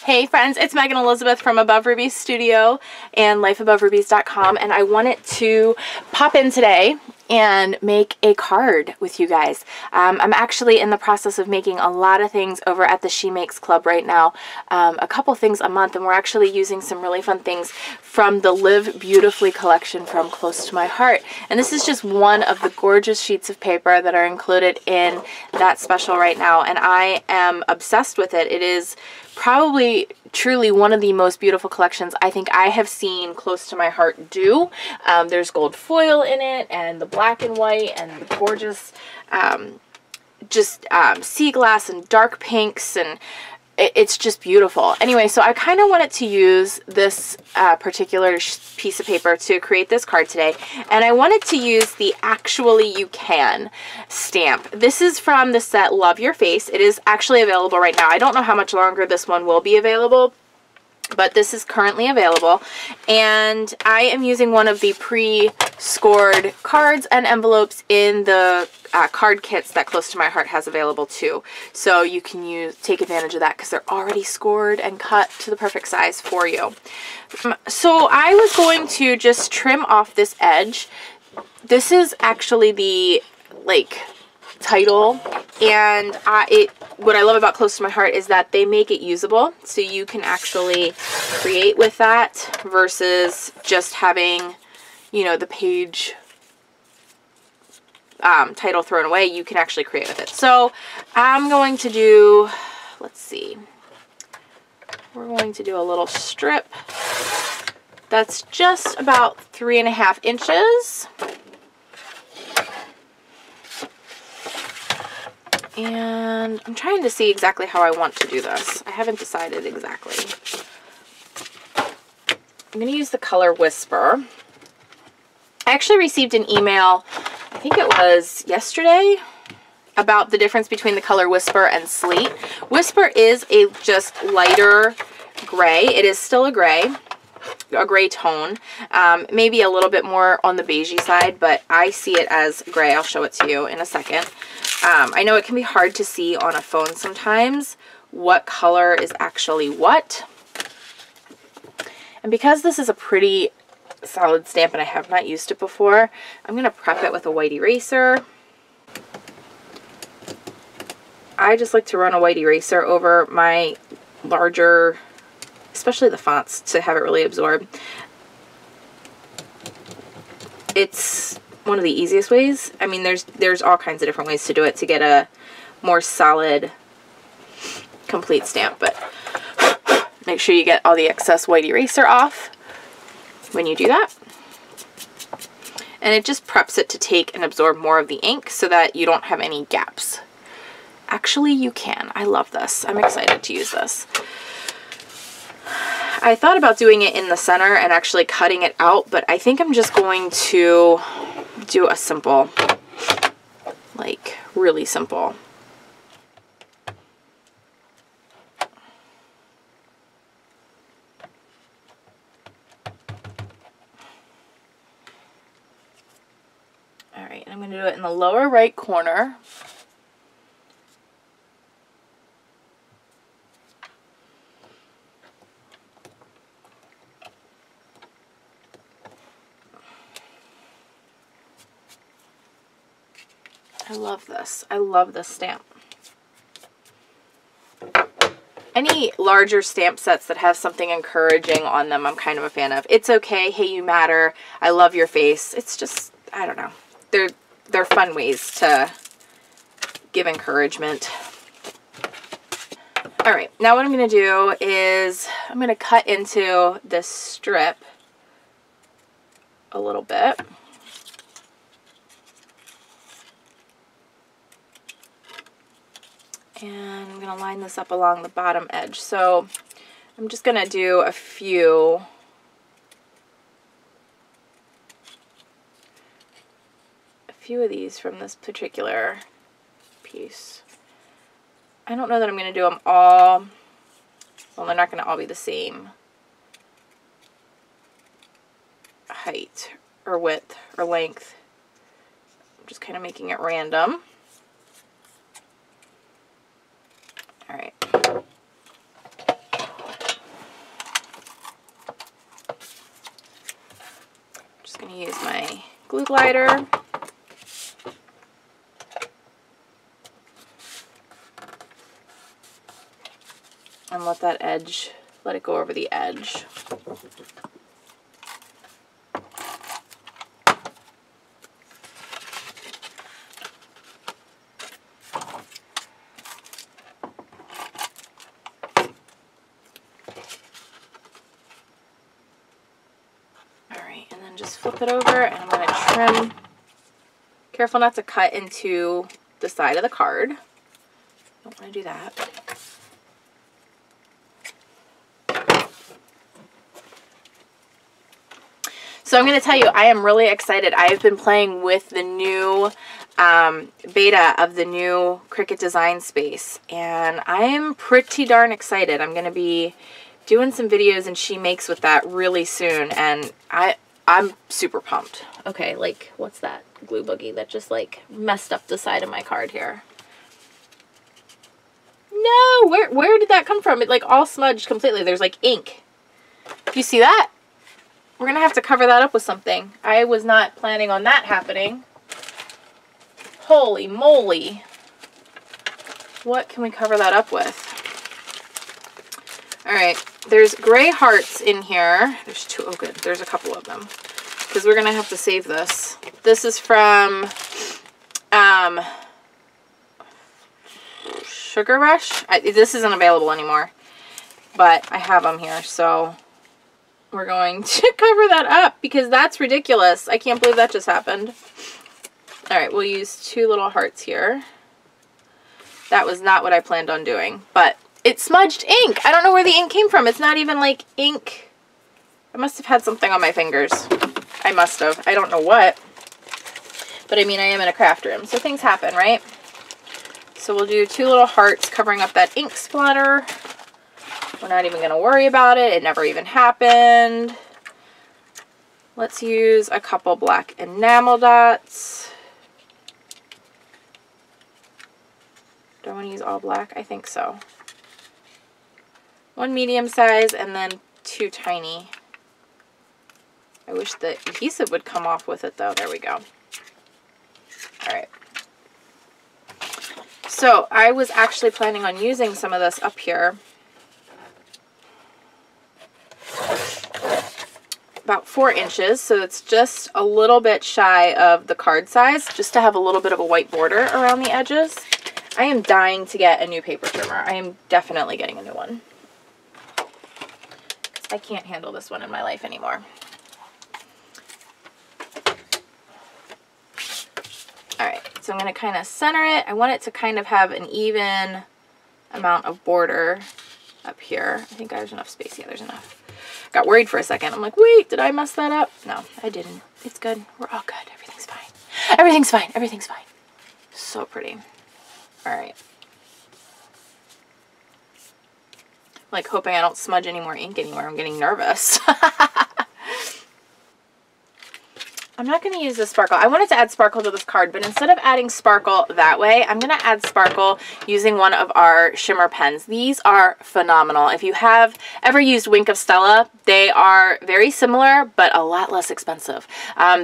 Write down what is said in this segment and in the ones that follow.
Hey friends, it's Megan Elizabeth from Above Rubies Studio and lifeaboverubies.com, and I wanted to pop in today and make a card with you guys. I'm actually in the process of making a lot of things over at the She Makes Club right now, a couple things a month, and we're actually using some really fun things from the Live Beautifully collection from Close to My Heart. And this is just one of the gorgeous sheets of paper that are included in that special right now, and I am obsessed with it. It is probably truly one of the most beautiful collections I think I have seen Close to My Heart do. There's gold foil in it, and the black and white, and the gorgeous sea glass and dark pinks, and it's just beautiful. Anyway, so I kind of wanted to use this particular piece of paper to create this card today, and I wanted to use the Actually You Can stamp. This is from the set Love Your Face. It is actually available right now. I don't know how much longer this one will be available, but this is currently available, and I am using one of the pre-scored cards and envelopes in the card kits that Close to My Heart has available too. So you can take advantage of that because they're already scored and cut to the perfect size for you. So I was going to just trim off this edge. This is actually the title, and what I love about Close to My Heart is that they make it usable, so you can actually create with that versus just having, you know, the page title thrown away. You can actually create with it. So I'm going to do, let's see, we're going to do a little strip that's just about 3.5 inches. And I'm trying to see exactly how I want to do this. I haven't decided exactly. I'm going to use the color Whisper. I actually received an email, I think it was yesterday, about the difference between the color Whisper and Sleet. Whisper is a just lighter gray. It is still a gray tone, maybe a little bit more on the beigey side, but I see it as gray. I'll show it to you in a second. I know it can be hard to see on a phone sometimes what color is actually what. And because this is a pretty solid stamp and I have not used it before, I'm going to prep it with a white eraser. I just like to run a white eraser over my larger, especially the fonts, to have it really absorb. It's one of the easiest ways. I mean, there's all kinds of different ways to do it to get a more solid, complete stamp, but make sure you get all the excess white eraser off when you do that. And it just preps it to take and absorb more of the ink so that you don't have any gaps. Actually, you can. I love this. I'm excited to use this. I thought about doing it in the center and actually cutting it out, but I think I'm just going to do a simple, like really simple. All right, I'm going to do it in the lower right corner. I love this. I love this stamp. Any larger stamp sets that have something encouraging on them, I'm kind of a fan of. It's okay. Hey, you matter. I love your face. It's just, I don't know. They're fun ways to give encouragement. All right. Now what I'm going to do is I'm going to cut into this strip a little bit. And I'm going to line this up along the bottom edge. So I'm just going to do a few of these from this particular piece. I don't know that I'm going to do them all. Well, they're not going to all be the same height or width or length. I'm just kind of making it random. All right. going to use my glue glider. And let that edge, let it go over the edge. Just flip it over, and I'm going to trim. Careful not to cut into the side of the card. Don't want to do that. So I'm going to tell you, I am really excited. I have been playing with the new beta of the new Cricut Design Space, and I am pretty darn excited. I'm going to be doing some videos and She Makes with that really soon, and I'm super pumped. Okay, like, what's that glue boogie that just, like, messed up the side of my card here? No! Where did that come from? It, like, all smudged completely. There's, like, ink. Do you see that? We're gonna have to cover that up with something. I was not planning on that happening. Holy moly. What can we cover that up with? Alright, there's gray hearts in here. There's two. Oh, good. There's a couple of them. Because we're going to have to save this. This is from Sugar Rush. This isn't available anymore. But I have them here. So we're going to cover that up because that's ridiculous. I can't believe that just happened. Alright, we'll use two little hearts here. That was not what I planned on doing. But it smudged ink. I don't know where the ink came from. It's not even like ink. I must have had something on my fingers. I must have. I don't know what. But I mean, I am in a craft room, so things happen, right? So we'll do two little hearts covering up that ink splatter. We're not even going to worry about it. It never even happened. Let's use a couple black enamel dots. Do I want to use all black? I think so. One medium size and then two tiny. I wish the adhesive would come off with it though. There we go. Alright. So I was actually planning on using some of this up here. About 4 inches. So it's just a little bit shy of the card size. Just to have a little bit of a white border around the edges. I am dying to get a new paper trimmer. I am definitely getting a new one. I can't handle this one in my life anymore. Alright, so I'm going to kind of center it. I want it to kind of have an even amount of border up here. I think there's enough space. Yeah, there's enough. Got worried for a second. I'm like, wait, did I mess that up? No, I didn't. It's good. We're all good. Everything's fine. Everything's fine. Everything's fine. So pretty. Alright. Like, hoping I don't smudge any more ink anywhere. I'm getting nervous. I'm not going to use the sparkle. I wanted to add sparkle to this card, but instead of adding sparkle that way, I'm going to add sparkle using one of our shimmer pens. These are phenomenal. If you have ever used Wink of Stella, they are very similar, but a lot less expensive.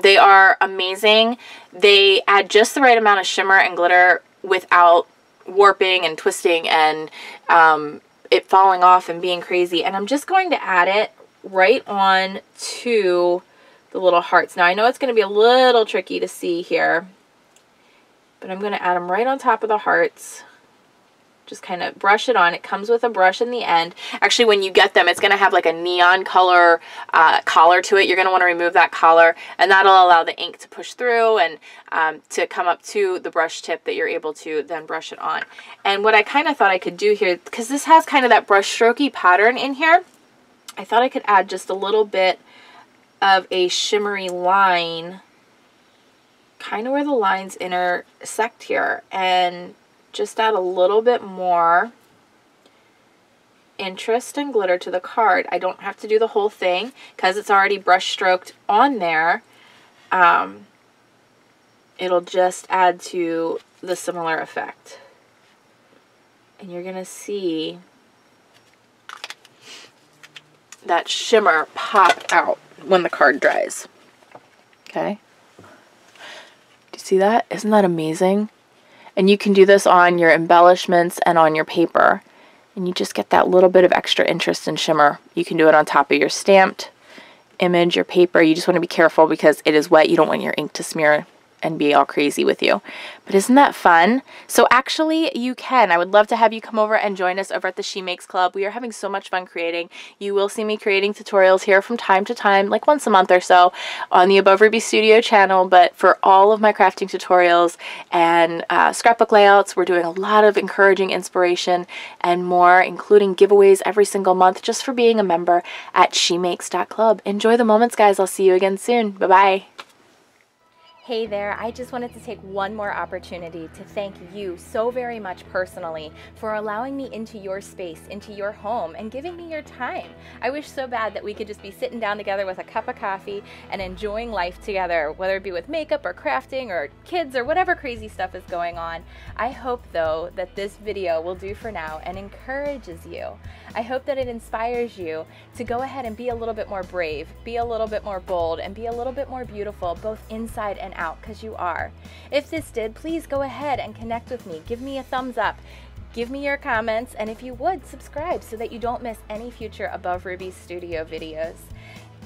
They are amazing. They add just the right amount of shimmer and glitter without warping and twisting and it falling off and being crazy. And I'm just going to add it right on to the little hearts. Now I know it's going to be a little tricky to see here, but I'm going to add them right on top of the hearts. Just kind of brush it on. It comes with a brush in the end. Actually, when you get them, it's going to have like a neon color collar to it. You're going to want to remove that collar, and that'll allow the ink to push through and to come up to the brush tip that you're able to then brush it on. And what I kind of thought I could do here, because this has kind of that brush strokey pattern in here, I thought I could add just a little bit of a shimmery line kind of where the lines intersect here, and just add a little bit more interest and glitter to the card. I don't have to do the whole thing because it's already brush stroked on there. It'll just add to the similar effect, and you're gonna see that shimmer pop out when the card dries. Okay. Do you see that? Isn't that amazing? And you can do this on your embellishments and on your paper. And you just get that little bit of extra interest and shimmer. You can do it on top of your stamped image, your paper. You just want to be careful because it is wet. You don't want your ink to smear and be all crazy with you. But isn't that fun? So actually you can. I would love to have you come over and join us over at the She Makes Club. We are having so much fun creating. You will see me creating tutorials here from time to time, like once a month or so on the Above Ruby Studio channel. But for all of my crafting tutorials and scrapbook layouts, we're doing a lot of encouraging inspiration and more, including giveaways every single month just for being a member at shemakes.club. Enjoy the moments, guys. I'll see you again soon. Bye-bye. Hey there, I just wanted to take one more opportunity to thank you so very much personally for allowing me into your space, into your home, and giving me your time. I wish so bad that we could just be sitting down together with a cup of coffee and enjoying life together, whether it be with makeup or crafting or kids or whatever crazy stuff is going on. I hope though that this video will do for now and encourages you. I hope that it inspires you to go ahead and be a little bit more brave, be a little bit more bold, and be a little bit more beautiful, both inside and out, because you are. If this did, please go ahead and connect with me. Give me a thumbs up. Give me your comments, and if you would, subscribe so that you don't miss any future Above Ruby Studio videos.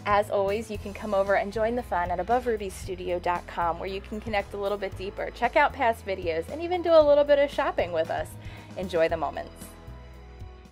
As always, you can come over and join the fun at AboveRubyStudio.com, where you can connect a little bit deeper, check out past videos, and even do a little bit of shopping with us. Enjoy the moments.